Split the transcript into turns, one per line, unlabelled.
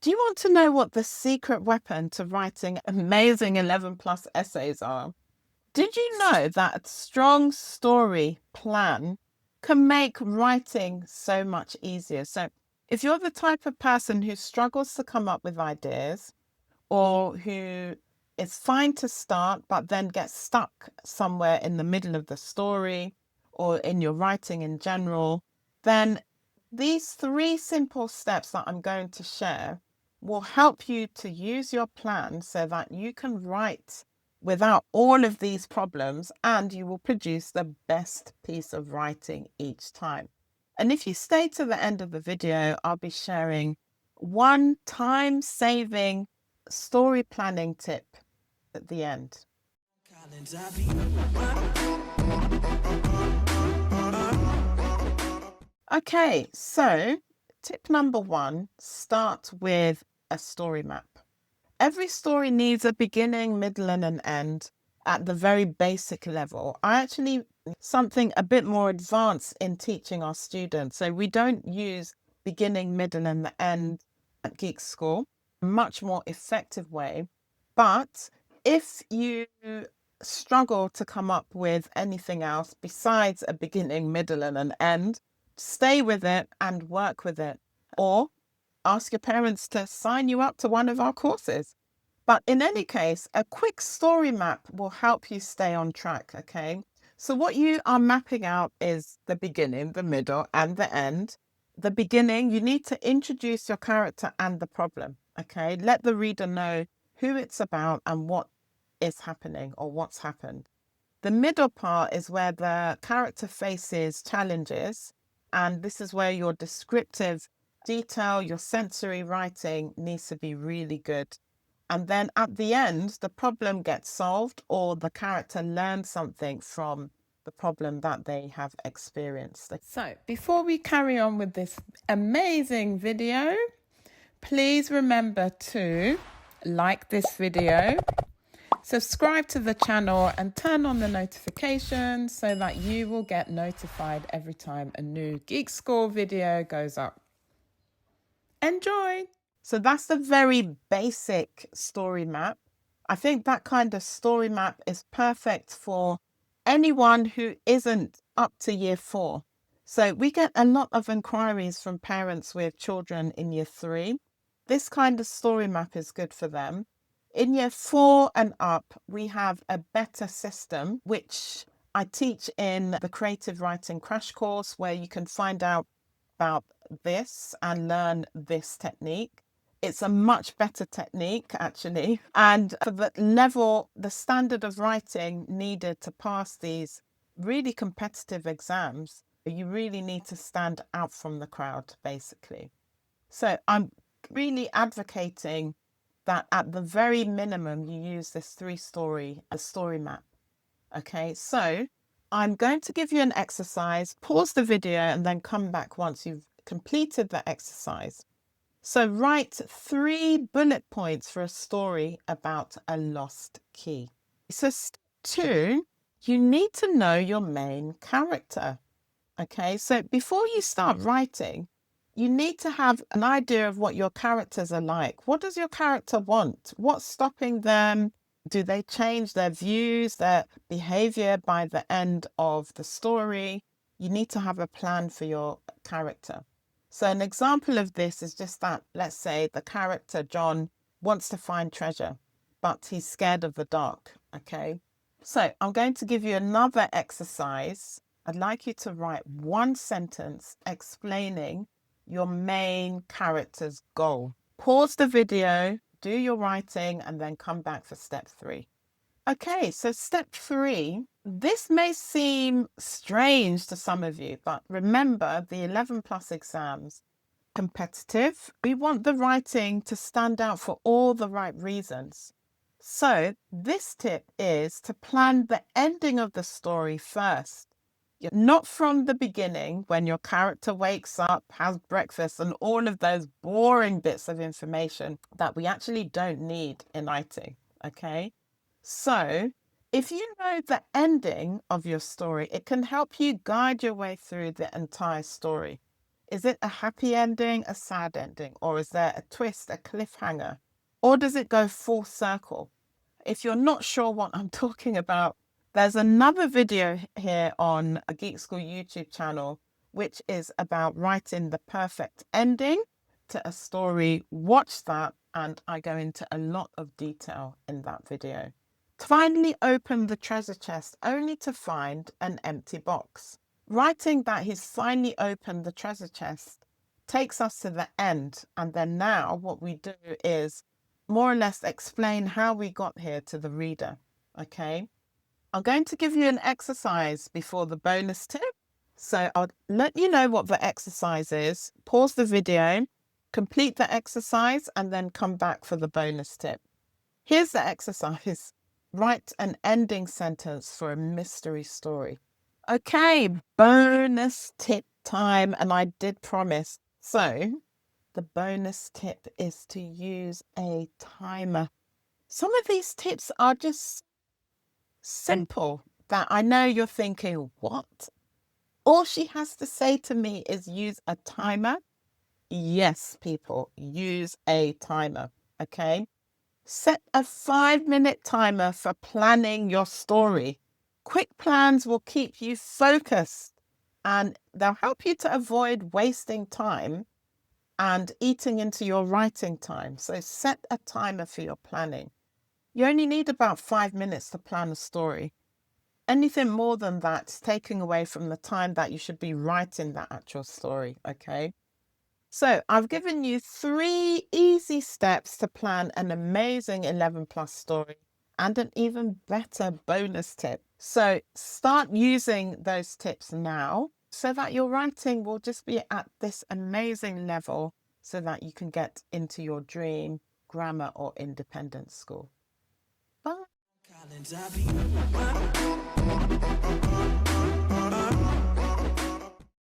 Do you want to know what the secret weapon to writing amazing 11 plus essays are? Did you know that a strong story plan can make writing so much easier? So if you're the type of person who struggles to come up with ideas, or who is fine to start but then gets stuck somewhere in the middle of the story or in your writing in general, then these 3 simple steps that I'm going to share will help you to use your plan so that you can write without all of these problems, and you will produce the best piece of writing each time. And if you stay to the end of the video, I'll be sharing one time-saving story planning tip at the end. Okay, so tip number 1, start with a story map. Every story needs a beginning, middle, and an end at the very basic level. I actually something a bit more advanced in teaching our students. So we don't use beginning, middle, and the end at Geek School, a much more effective way. But if you struggle to come up with anything else besides a beginning, middle, and an end, stay with it and work with it. Or ask your parents to sign you up to one of our courses. But in any case, a quick story map will help you stay on track, okay? So what you are mapping out is the beginning, the middle, and the end. The beginning, you need to introduce your character and the problem, okay? Let the reader know who it's about and what is happening or what's happened. The middle part is where the character faces challenges, and this is where your descriptive detail, your sensory writing needs to be really good. And then at the end, the problem gets solved or the character learns something from the problem that they have experienced. So before we carry on with this amazing video, please remember to like this video, subscribe to the channel, and turn on the notifications so that you will get notified every time a new Geek School video goes up. Enjoy! So that's the very basic story map. I think that kind of story map is perfect for anyone who isn't up to year 4. So we get a lot of inquiries from parents with children in year 3. This kind of story map is good for them. In year 4 and up, we have a better system, which I teach in the Creative Writing Crash Course, where you can find out about this and learn this technique. It's a much better technique, actually. And for the level, the standard of writing needed to pass these really competitive exams, you really need to stand out from the crowd, basically. So I'm really advocating that at the very minimum, you use this 3-story story map. Okay, so I'm going to give you an exercise, pause the video, and then come back once you've completed the exercise. So write 3 bullet points for a story about a lost key. So step 2, you need to know your main character. Okay, so before you start writing, you need to have an idea of what your characters are like. What does your character want? What's stopping them? Do they change their views, their behavior by the end of the story? You need to have a plan for your character. So an example of this is just that, let's say the character John wants to find treasure, but he's scared of the dark, okay? So I'm going to give you another exercise. I'd like you to write 1 sentence explaining your main character's goal. Pause the video, do your writing, and then come back for step 3. Okay, so step 3, this may seem strange to some of you, but remember the 11 plus exams, competitive. We want the writing to stand out for all the right reasons. So this tip is to plan the ending of the story first. Not from the beginning when your character wakes up, has breakfast, and all of those boring bits of information that we actually don't need in writing, okay? So if you know the ending of your story, it can help you guide your way through the entire story. Is it a happy ending, a sad ending, or is there a twist, a cliffhanger? Or does it go full circle? If you're not sure what I'm talking about, there's another video here on a Geek School YouTube channel, which is about writing the perfect ending to a story. Watch that, and I go into a lot of detail in that video. Finally open the treasure chest only to find an empty box. Writing that he's finally opened the treasure chest takes us to the end, and then now what we do is more or less explain how we got here to the reader. Okay, I'm going to give you an exercise before the bonus tip. So I'll let you know what the exercise is, pause the video, complete the exercise, and then come back for the bonus tip. Here's the exercise. Write an ending sentence for a mystery story. Okay, bonus tip time, and I did promise. So the bonus tip is to use a timer. Some of these tips are just simple that I know you're thinking, what? All she has to say to me is use a timer. Yes, people, use a timer. Okay. Set a 5-minute timer for planning your story. Quick plans will keep you focused and they'll help you to avoid wasting time and eating into your writing time. So set a timer for your planning. You only need about 5 minutes to plan a story. Anything more than that's taking away from the time that you should be writing that actual story, okay? So I've given you 3 easy steps to plan an amazing 11+ story and an even better bonus tip. So start using those tips now so that your writing will just be at this amazing level so that you can get into your dream grammar or independent school. Bye.